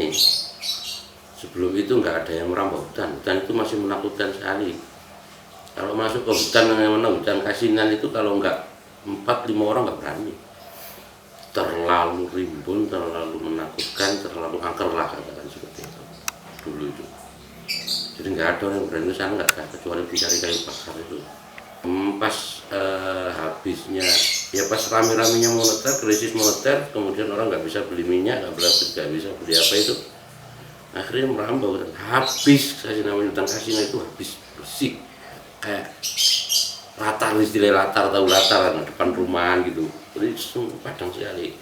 ini. Sebelum itu nggak ada yang merampok hutan. Hutan itu masih menakutkan sekali. Kalau masuk ke hutan yang mana hutan Kasinan itu kalau nggak 4-5 orang nggak berani. Terlalu rimbun, terlalu menakutkan, terlalu angker lah katakan seperti itu dulu itu. Jadi nggak ada orang yang berani ke sana, nggak ada, kecuali mencari kayu bakar itu. Pas habisnya, ya pas rame-ramenya moneter, krisis moneter, kemudian orang nggak bisa beli minyak, nggak bisa beli apa itu, akhirnya merambau dan habis kasih namanya hutan Kasinan itu habis bersih, kayak latar, istilah latar, tahu latar depan rumahan gitu, jadi sungguh padang sekali.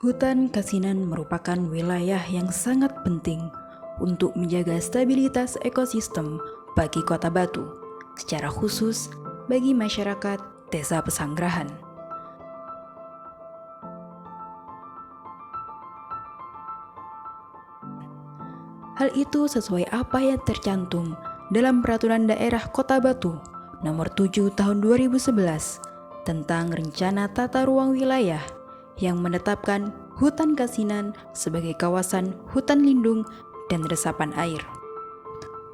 Hutan Kasinan merupakan wilayah yang sangat penting untuk menjaga stabilitas ekosistem bagi Kota Batu, secara khusus bagi masyarakat Desa Pesanggerahan. Hal itu sesuai apa yang tercantum dalam Peraturan Daerah Kota Batu Nomor 7 Tahun 2011 tentang Rencana Tata Ruang Wilayah yang menetapkan hutan Kasinan sebagai kawasan hutan lindung dan resapan air.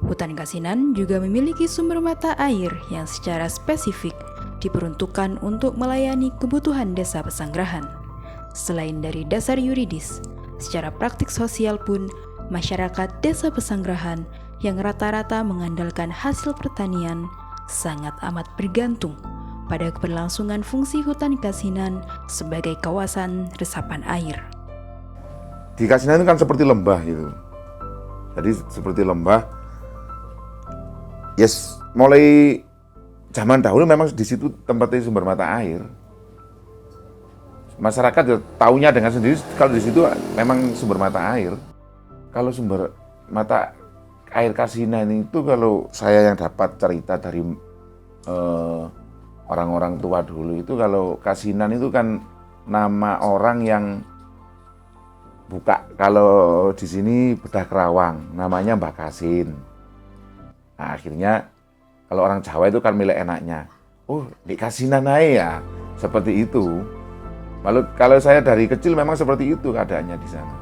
Hutan Kasinan juga memiliki sumber mata air yang secara spesifik diperuntukkan untuk melayani kebutuhan Desa Pesanggerahan. Selain dari dasar yuridis, secara praktik sosial pun masyarakat Desa Pesanggerahan yang rata-rata mengandalkan hasil pertanian sangat amat bergantung pada keberlangsungan fungsi hutan Kasinan sebagai kawasan resapan air. Di Kasinan itu kan seperti lembah gitu. Jadi seperti lembah. Yes, mulai zaman dahulu memang di situ tempatnya sumber mata air. Masyarakat ya taunya dengan sendiri kalau di situ memang sumber mata air. Kalau sumber mata air Kasinan itu kalau saya yang dapat cerita dari orang-orang tua dulu itu kalau Kasinan itu kan nama orang yang buka kalau di sini bedah kerawang namanya Mbak Kasin. Nah, akhirnya kalau orang Jawa itu kan milik enaknya. Oh, di Kasinan aja ya. Seperti itu. Lalu kalau saya dari kecil memang seperti itu keadaannya di sana.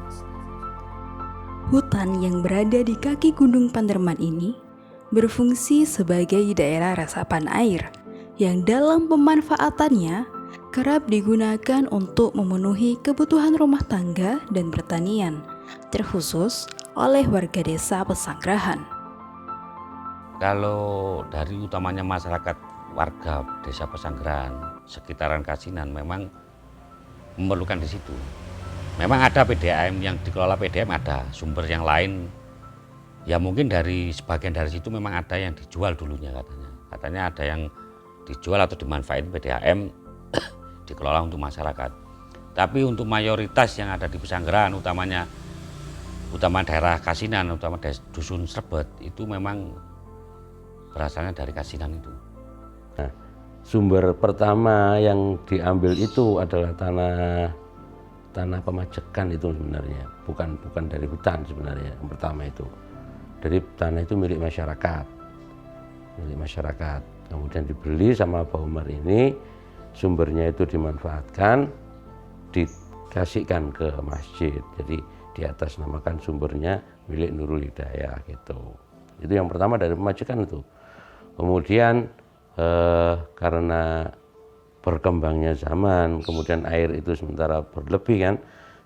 Hutan yang berada di kaki Gunung Panderman ini berfungsi sebagai daerah resapan air yang dalam pemanfaatannya kerap digunakan untuk memenuhi kebutuhan rumah tangga dan pertanian, terkhusus oleh warga Desa Pesanggerahan. Kalau dari utamanya masyarakat warga Desa Pesanggerahan, sekitaran Kasinan memang memerlukan di situ. Memang ada PDAM yang dikelola PDAM, ada sumber yang lain. Ya mungkin dari sebagian dari situ memang ada yang dijual dulunya katanya. Katanya ada yang dijual atau dimanfaatkan PDAM dikelola untuk masyarakat. Tapi untuk mayoritas yang ada di Pesanggerahan, utama daerah Kasinan, utama dusun Srebet itu memang berasalnya dari Kasinan itu. Nah, sumber pertama yang diambil itu adalah tanah pemajakan itu sebenarnya, bukan dari hutan sebenarnya. Yang pertama itu dari tanah itu milik masyarakat, kemudian dibeli sama Pak Umar ini, sumbernya itu dimanfaatkan, dikasihkan ke masjid, jadi di atas namakan sumbernya milik Nurul Hidayah gitu. Itu yang pertama dari pemajakan itu. Kemudian karena berkembangnya zaman, kemudian air itu sementara berlebih kan,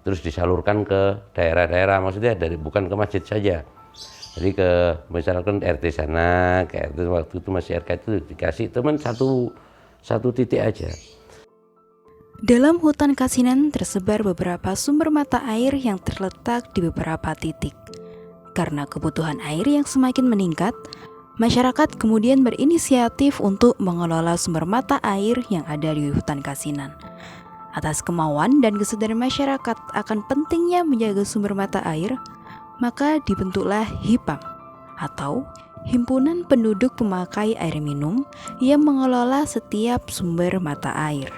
terus disalurkan ke daerah-daerah, maksudnya bukan ke masjid saja. Jadi ke misalkan RT sana, ke RT waktu itu masih RK itu dikasih teman satu titik aja. Dalam hutan Kasinan tersebar beberapa sumber mata air yang terletak di beberapa titik. Karena kebutuhan air yang semakin meningkat, masyarakat kemudian berinisiatif untuk mengelola sumber mata air yang ada di hutan Kasinan. Atas kemauan dan kesadaran masyarakat akan pentingnya menjaga sumber mata air, maka dibentuklah HIPAM atau Himpunan Penduduk Pemakai Air Minum yang mengelola setiap sumber mata air.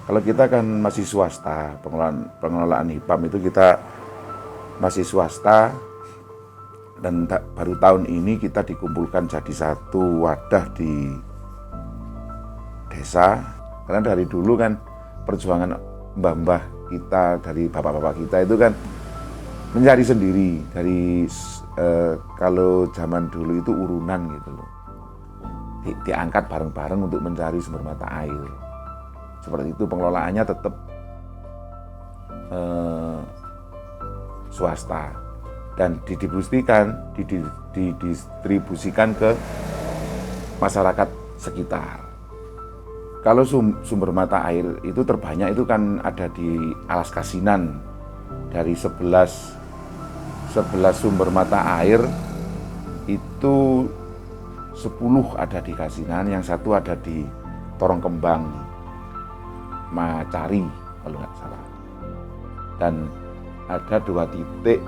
Kalau kita kan masih swasta, pengelolaan HIPAM itu kita masih swasta, dan baru tahun ini kita dikumpulkan jadi satu wadah di desa. Karena dari dulu kan perjuangan mbah-mbah kita, dari bapak-bapak kita itu kan mencari sendiri. Dari kalau zaman dulu itu urunan gitu loh, diangkat bareng-bareng untuk mencari sumber mata air. Seperti itu, pengelolaannya tetap swasta dan didistribusikan ke masyarakat sekitar. Kalau sumber mata air itu terbanyak itu kan ada di Alas Kasinan. Dari 11 sumber mata air itu 10 ada di Kasinan, yang satu ada di Torong Kembang, Macari kalau nggak salah. Dan ada 2 titik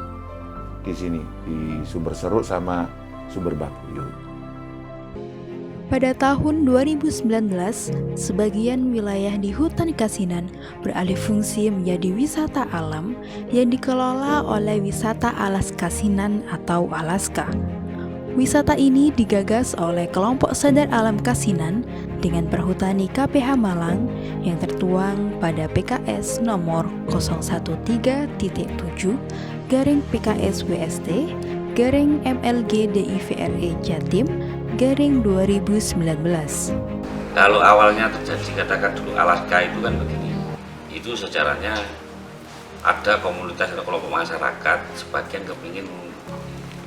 di sini, di Sumber Seruk sama Sumber Babuyu. Pada tahun 2019, sebagian wilayah di hutan Kasinan beralih fungsi menjadi wisata alam yang dikelola oleh Wisata Alas Kasinan atau Alaska. Wisata ini digagas oleh kelompok sadar alam Kasinan dengan Perhutani KPH Malang yang tertuang pada PKS nomor 013.7/PKS WST /MLG DIVRE Jatim /2019. Kalau awalnya terjadi, katakan dulu Alaska itu kan begini, itu sejarahnya ada komunitas atau kelompok masyarakat sebagian kepingin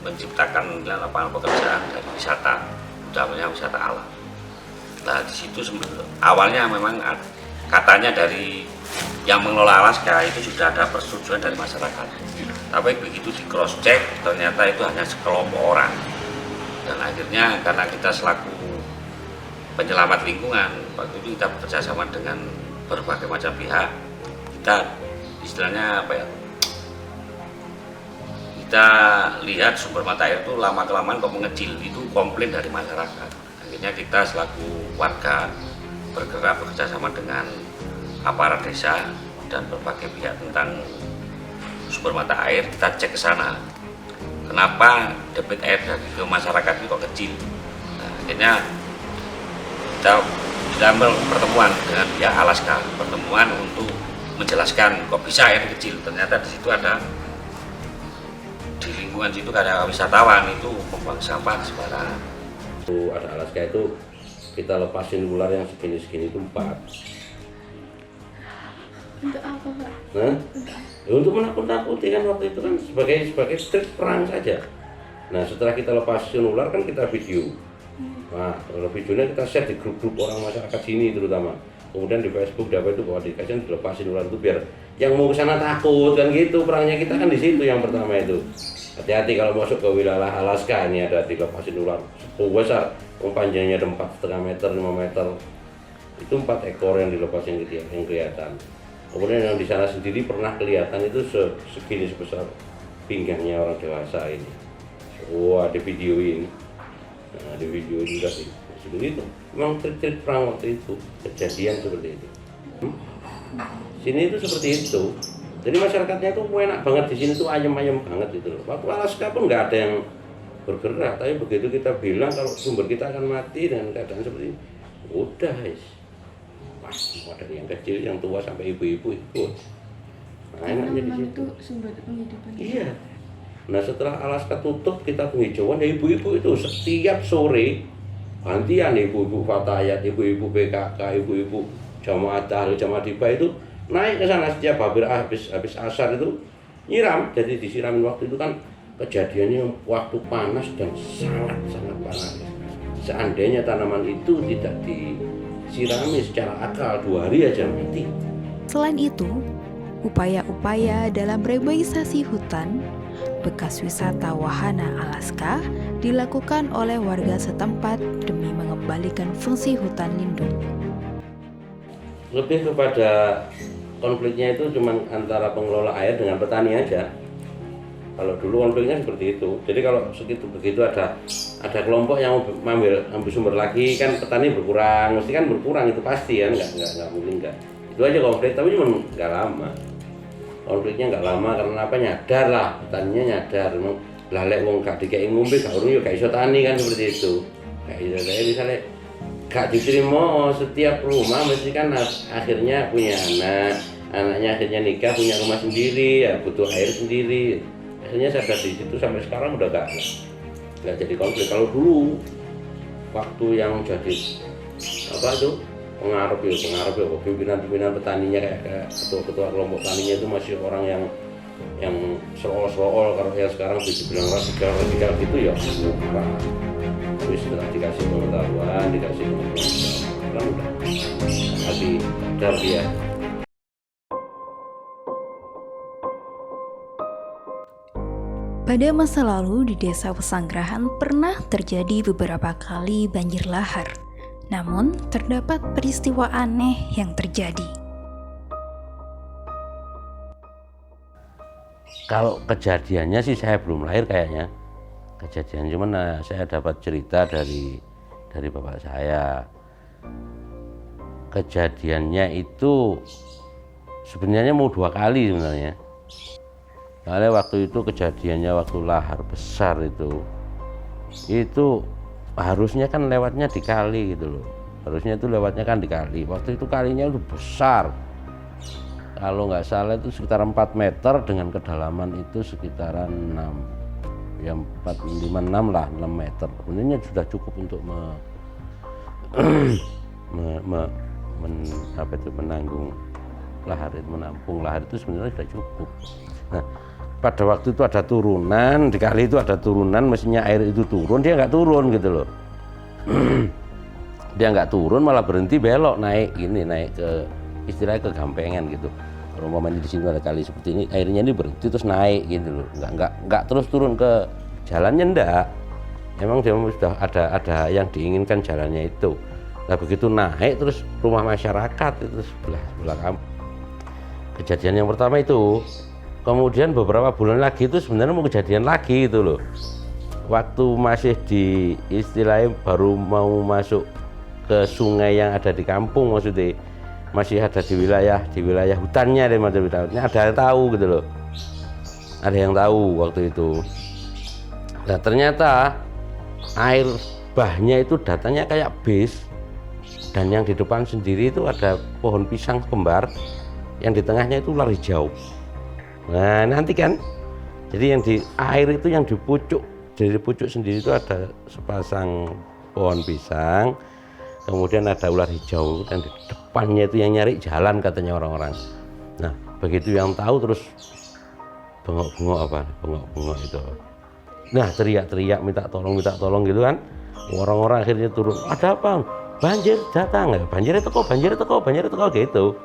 menciptakan lapangan pekerjaan dari wisata, utamanya wisata alam. Nah di situ awalnya memang katanya dari yang mengelola Alaska itu sudah ada persetujuan dari masyarakat. Tapi begitu di cross check ternyata itu hanya sekelompok orang. Dan akhirnya karena kita selaku penyelamat lingkungan, waktu itu kita bekerjasama dengan berbagai macam pihak, kita istilahnya apa ya? Kita lihat sumber mata air itu lama-kelamaan kok mengecil, itu komplain dari masyarakat. Akhirnya kita selaku warga bergerak bekerjasama dengan aparat desa dan berbagai pihak tentang sumber mata air, kita cek ke sana. Kenapa debit air dari ke masyarakat itu kok kecil? Nah, akhirnya kita pertemuan dengan pihak Alaska, pertemuan untuk menjelaskan kok bisa air kecil. Ternyata di situ ada, di lingkungan situ ada wisatawan itu membuang sampah sembarangan. Itu ada Alaska itu kita lepasin ular yang segini-segini itu 4. Untuk apa, Pak? Nah, untuk menakut-nakuti kan waktu itu kan sebagai trik perang saja. Nah setelah kita lepasin ular kan kita video. Nah kalau videonya kita share di grup-grup orang masyarakat sini terutama. Kemudian di Facebook dapat itu bahwa dikasih dilepasin ular itu biar yang mau ke sana takut kan gitu. Perangnya kita kan di situ yang pertama itu. Hati-hati kalau masuk ke wilayah Alaska, ini ada dilepasin ular besar, panjangnya ada 4,5 meter, 5 meter. Itu 4 ekor yang dilepasin yang kelihatan. Kemudian yang di sana sendiri pernah kelihatan itu segini sebesar pinggangnya orang dewasa ini. Wah, di video ini. Nah, di video ini sudah seperti itu. Memang trik-trik perang waktu itu, kejadian seperti itu. Sini itu seperti itu. Jadi masyarakatnya itu enak banget di sini tuh, ayam-ayam banget itu. Waktu Alaska pun nggak ada yang bergerak, tapi begitu kita bilang kalau sumber kita akan mati dengan keadaan seperti ini, udah guys. Ada yang kecil, yang tua sampai ibu-ibu ikut. Nah, enaknya di situ. Itu sumber penghidupan. Iya. Nah setelah Alaska tutup kita penghijauan, ya ibu-ibu itu setiap sore gantian, ibu-ibu Fatayat, ibu-ibu PKK, ibu-ibu Jamaah Tahlil, Jamaah Diba itu naik ke sana setiap habis asar itu nyiram. Jadi disiramin waktu itu kan kejadiannya waktu panas dan sangat panas. Seandainya tanaman itu tidak disirami secara akal 2 hari aja mati. Selain itu, upaya-upaya dalam reboisasi hutan bekas wisata wahana Alaska dilakukan oleh warga setempat demi mengembalikan fungsi hutan lindung. Lebih kepada konfliknya itu cuma antara pengelola air dengan petani aja. Kalau dulu konfliknya seperti itu. Jadi kalau begitu ada kelompok yang ambil sumber lagi, kan petani berkurang, mesti kan berkurang, itu pasti kan, nggak mungkin nggak. Itu aja konflik, tapi cuma nggak lama. Konfliknya nggak lama karena apa? Nyadar lah, petaninya nyadar. Memang lalek wong gak dikei ngombe, gak urung yo gak iso tani kan, seperti itu. Kayak gitu, saya misalnya gak diterima setiap rumah mesti kan akhirnya punya anaknya akhirnya nikah, punya rumah sendiri, ya butuh air sendiri. Akhirnya sadar di situ, sampai sekarang udah gak jadi konflik. Kalau dulu waktu yang jadi apa itu pengaruh ya pimpinan petaninya kayak ketua kelompok taninya itu masih orang yang soal kalau yang sekarang dibilang radikal gitu ya bukan. Terus setelah dikasih pengetahuan, dikasih pengetahuan udah lagi sadar dia. Pada masa lalu di Desa Pesanggerahan pernah terjadi beberapa kali banjir lahar. Namun terdapat peristiwa aneh yang terjadi. Kalau kejadiannya sih saya belum lahir kayaknya. Kejadian cuman saya dapat cerita dari bapak saya. Kejadiannya itu sebenarnya mau 2 kali sebenarnya. Karena waktu itu kejadiannya waktu lahar besar itu harusnya kan lewatnya di kali gitu loh. Harusnya itu lewatnya kan di kali. Waktu itu kalinya itu besar. Kalau nggak salah itu sekitar 4 meter dengan kedalaman itu sekitaran 6, ya 4, 5, 6 lah, 6 meter. Sebenarnya sudah cukup untuk menanggung lahar itu, menampung lahar itu sebenarnya sudah cukup. Nah, pada waktu itu ada turunan, di kali itu ada turunan, mestinya air itu turun, dia nggak turun gitu loh. Dia nggak turun, malah berhenti belok naik ke istilahnya ke gampengan gitu. Kalau umpamanya di sini ada kali seperti ini, airnya ini berhenti terus naik gitu loh. Nggak terus turun ke jalannya, enggak. Emang dia sudah ada yang diinginkan jalannya itu. Nah begitu naik terus rumah masyarakat itu sebelah kampung. Kejadian yang pertama itu. Kemudian beberapa bulan lagi itu sebenarnya mau kejadian lagi itu loh. Waktu masih di istilahnya baru mau masuk ke sungai yang ada di kampung, maksudnya masih ada di wilayah hutannya deh, ada yang tahu gitu loh. Ada yang tahu waktu itu. Nah ternyata air bahnya itu datangnya kayak bis, dan yang di depan sendiri itu ada pohon pisang kembar, yang di tengahnya itu ular hijau. Nah nanti kan, jadi yang di air itu yang di pucuk, dari pucuk sendiri itu ada sepasang pohon pisang, kemudian ada ular hijau, dan di depannya itu yang nyari jalan katanya orang-orang. Nah begitu yang tahu terus bengok-bengok itu. Nah teriak-teriak minta tolong gitu kan. Orang-orang akhirnya turun, ada apa? Banjir datang, banjir teko gitu.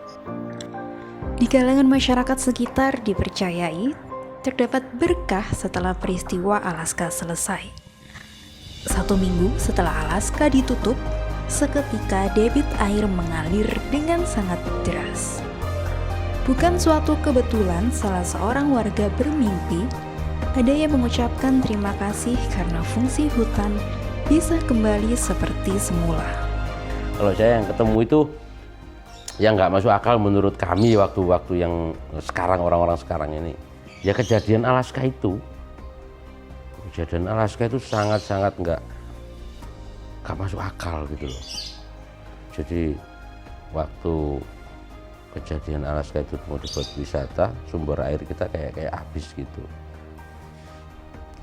Di kalangan masyarakat sekitar dipercayai terdapat berkah setelah peristiwa Alaska selesai. 1 minggu setelah Alaska ditutup, seketika debit air mengalir dengan sangat deras. Bukan suatu kebetulan salah seorang warga bermimpi, ada yang mengucapkan terima kasih karena fungsi hutan bisa kembali seperti semula. Kalau saya yang ketemu itu yang nggak masuk akal menurut kami waktu-waktu yang sekarang, orang-orang sekarang ini, ya kejadian Alaska itu sangat-sangat nggak masuk akal gitu loh. Jadi waktu kejadian Alaska itu mau dibuat wisata, sumber air kita kayak habis gitu.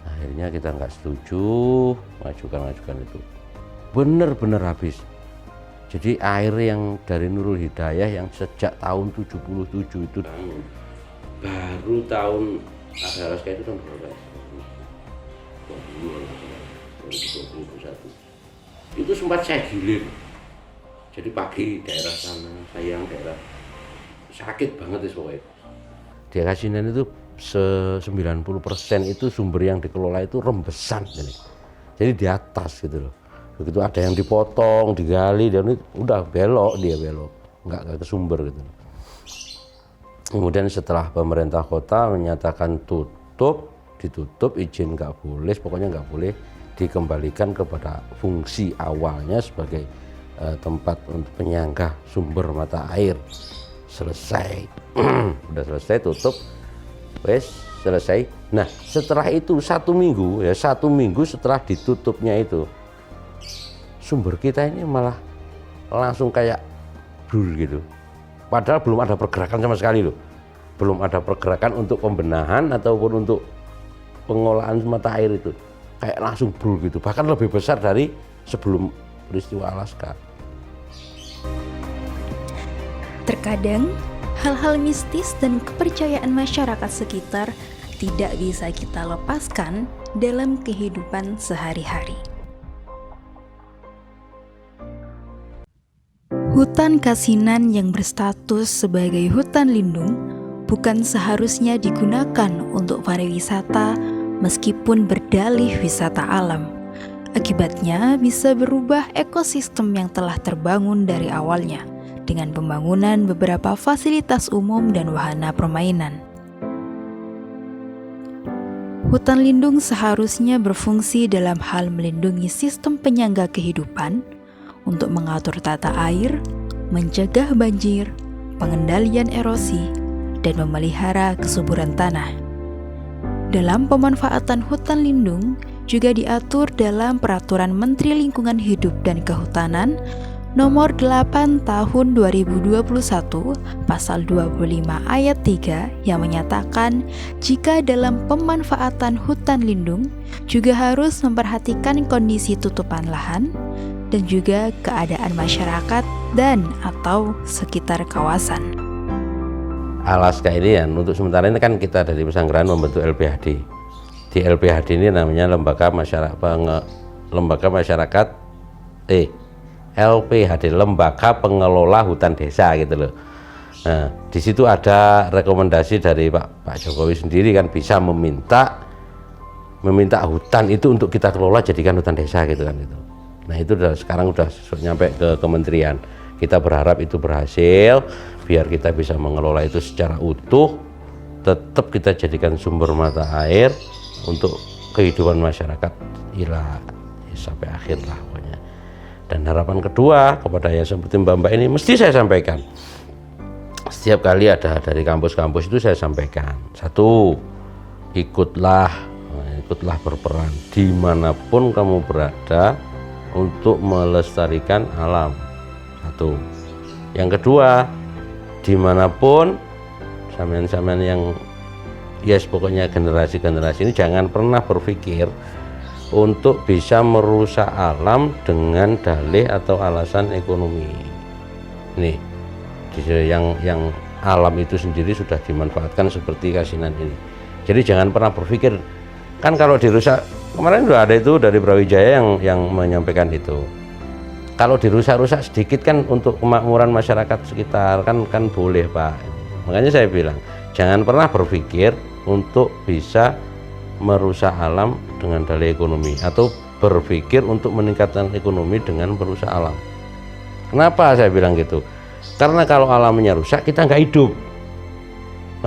Akhirnya kita nggak setuju mengajukan itu, bener-bener habis. Jadi air yang dari Nurul Hidayah yang sejak tahun 77 itu baru tahun Alaska itu tahun berapa ya? 2021. Itu sempat saya gilir. Jadi pagi daerah sana, siang daerah sakit banget pokoknya. Di Kasinan itu 90% itu sumber yang dikelola itu rembesan. Jadi di atas gitu loh. Begitu ada yang dipotong, digali, dan udah belok, nggak ke sumber gitu. Kemudian setelah pemerintah kota menyatakan ditutup, izin nggak boleh, pokoknya nggak boleh, dikembalikan kepada fungsi awalnya sebagai tempat untuk penyangga sumber mata air. Selesai, udah selesai, tutup, wes selesai. Nah setelah itu satu minggu setelah ditutupnya itu, sumber kita ini malah langsung kayak brul gitu. Padahal belum ada pergerakan sama sekali loh. Belum ada pergerakan untuk pembenahan ataupun untuk pengolahan mata air itu. Kayak langsung brul gitu. Bahkan lebih besar dari sebelum peristiwa Alaska. Terkadang, hal-hal mistis dan kepercayaan masyarakat sekitar tidak bisa kita lepaskan dalam kehidupan sehari-hari. Hutan Kasinan yang berstatus sebagai hutan lindung bukan seharusnya digunakan untuk pariwisata meskipun berdalih wisata alam. Akibatnya bisa berubah ekosistem yang telah terbangun dari awalnya dengan pembangunan beberapa fasilitas umum dan wahana permainan. Hutan lindung seharusnya berfungsi dalam hal melindungi sistem penyangga kehidupan untuk mengatur tata air, mencegah banjir, pengendalian erosi, dan memelihara kesuburan tanah. Dalam pemanfaatan hutan lindung juga diatur dalam Peraturan Menteri Lingkungan Hidup dan Kehutanan Nomor 8 Tahun 2021 Pasal 25 Ayat 3 yang menyatakan jika dalam pemanfaatan hutan lindung juga harus memperhatikan kondisi tutupan lahan dan juga keadaan masyarakat dan atau sekitar kawasan. Alaska ini ya, untuk sementara ini kan kita dari Pesanggerahan membentuk LPHD. Di LPHD ini namanya LPHD, Lembaga Pengelola Hutan Desa gitu loh. Nah, di situ ada rekomendasi dari Pak Jokowi sendiri kan bisa meminta hutan itu untuk kita kelola jadikan hutan desa gitu kan itu. Nah, itu sekarang udah nyampe ke kementerian. Kita berharap itu berhasil biar kita bisa mengelola itu secara utuh, tetap kita jadikan sumber mata air untuk kehidupan masyarakat sampai akhir lah pokoknya. Dan harapan kedua kepada yang seperti Mbak ini mesti saya sampaikan. Setiap kali ada dari kampus-kampus itu saya sampaikan. Satu, ikutlah berperan dimanapun kamu berada untuk melestarikan alam. Satu. Yang kedua, dimanapun sampean-sampean yang pokoknya generasi-generasi ini jangan pernah berpikir untuk bisa merusak alam dengan dalih atau alasan ekonomi. Nih, yang alam itu sendiri sudah dimanfaatkan seperti Kasinan ini. Jadi jangan pernah berpikir, kan kalau dirusak, kemarin sudah ada itu dari Brawijaya yang menyampaikan itu. Kalau dirusak-rusak sedikit kan untuk kemakmuran masyarakat sekitar kan boleh Pak. Makanya saya bilang, jangan pernah berpikir untuk bisa merusak alam dengan dalih ekonomi atau berpikir untuk meningkatkan ekonomi dengan merusak alam. Kenapa saya bilang gitu? Karena kalau alamnya rusak kita nggak hidup.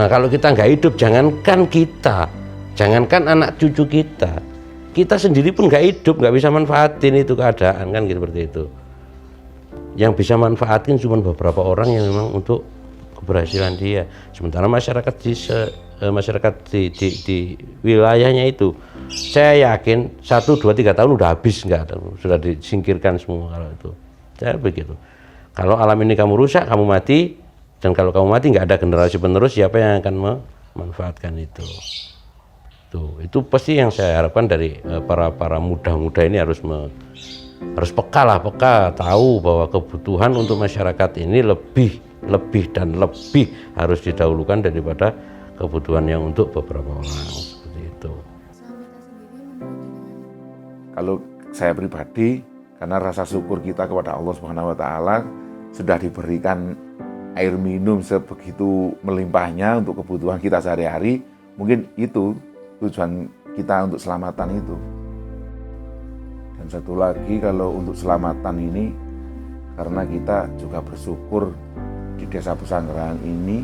Nah kalau kita nggak hidup, jangankan anak cucu kita sendiri pun nggak hidup, nggak bisa manfaatin itu keadaan kan seperti itu. Yang bisa manfaatin cuma beberapa orang yang memang untuk keberhasilan dia. Sementara masyarakat di wilayahnya itu, saya yakin 1, 2, 3 tahun udah habis, sudah disingkirkan semua kalau itu. Saya begitu. Kalau alam ini kamu rusak, kamu mati, dan kalau kamu mati nggak ada generasi penerus, siapa yang akan memanfaatkan itu? Itu pasti yang saya harapkan dari para muda-muda ini harus peka tahu bahwa kebutuhan untuk masyarakat ini lebih harus didahulukan daripada kebutuhan yang untuk beberapa orang seperti itu. Kalau saya pribadi, karena rasa syukur kita kepada Allah Subhanahu wa taala sudah diberikan air minum sebegitu melimpahnya untuk kebutuhan kita sehari-hari, Mungkin itu tujuan kita untuk selamatan itu. Dan satu lagi, kalau untuk selamatan ini, karena kita juga bersyukur di Desa Pesanggerahan ini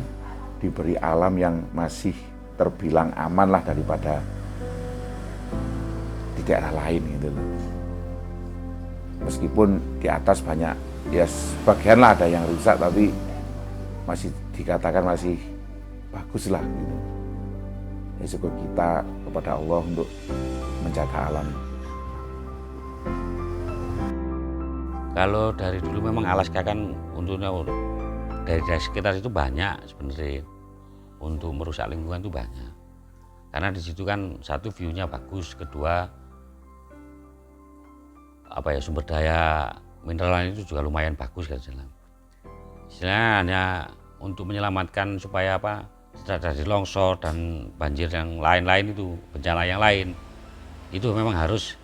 diberi alam yang masih terbilang aman lah daripada di daerah lain gitu loh. Meskipun di atas banyak, ya sebagian lah ada yang rusak, tapi masih dikatakan masih bagus lah gitu. Ya syukur kita kepada Allah untuk menjaga alam. Kalau dari dulu memang Alaska kan untungnya dari sekitar itu banyak sebenarnya untuk merusak lingkungan itu banyak. Karena di situ kan satu view-nya bagus, kedua sumber daya mineral itu juga lumayan bagus kan jalan. Istilahnya hanya untuk menyelamatkan supaya tidak terjadi longsor dan banjir yang lain-lain itu, bencana yang lain. Itu memang harus,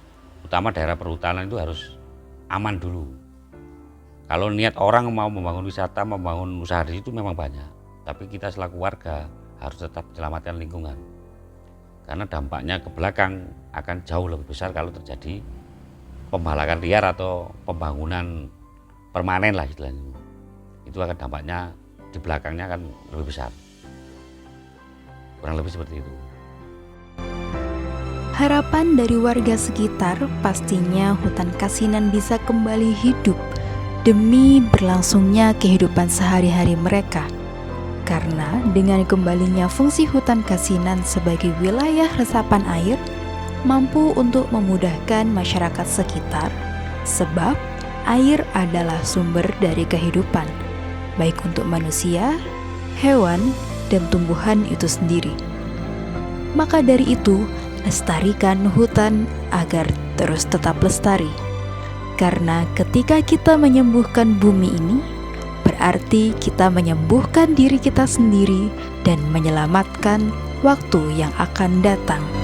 utama daerah perhutanan itu harus aman dulu. Kalau niat orang mau membangun wisata, membangun usaha di situ memang banyak. Tapi kita selaku warga harus tetap menyelamatkan lingkungan. Karena dampaknya ke belakang akan jauh lebih besar kalau terjadi pembalakan liar atau pembangunan permanen lah istilahnya. Itu akan dampaknya di belakangnya akan lebih besar. Kurang lebih seperti itu. Harapan dari warga sekitar pastinya hutan Kasinan bisa kembali hidup demi berlangsungnya kehidupan sehari-hari mereka. Karena dengan kembalinya fungsi hutan Kasinan sebagai wilayah resapan air, mampu untuk memudahkan masyarakat sekitar, sebab air adalah sumber dari kehidupan, baik untuk manusia, hewan, dan tumbuhan itu sendiri. Maka dari itu, lestarikan hutan agar terus tetap lestari. Karena ketika kita menyembuhkan bumi ini, berarti kita menyembuhkan diri kita sendiri dan menyelamatkan waktu yang akan datang.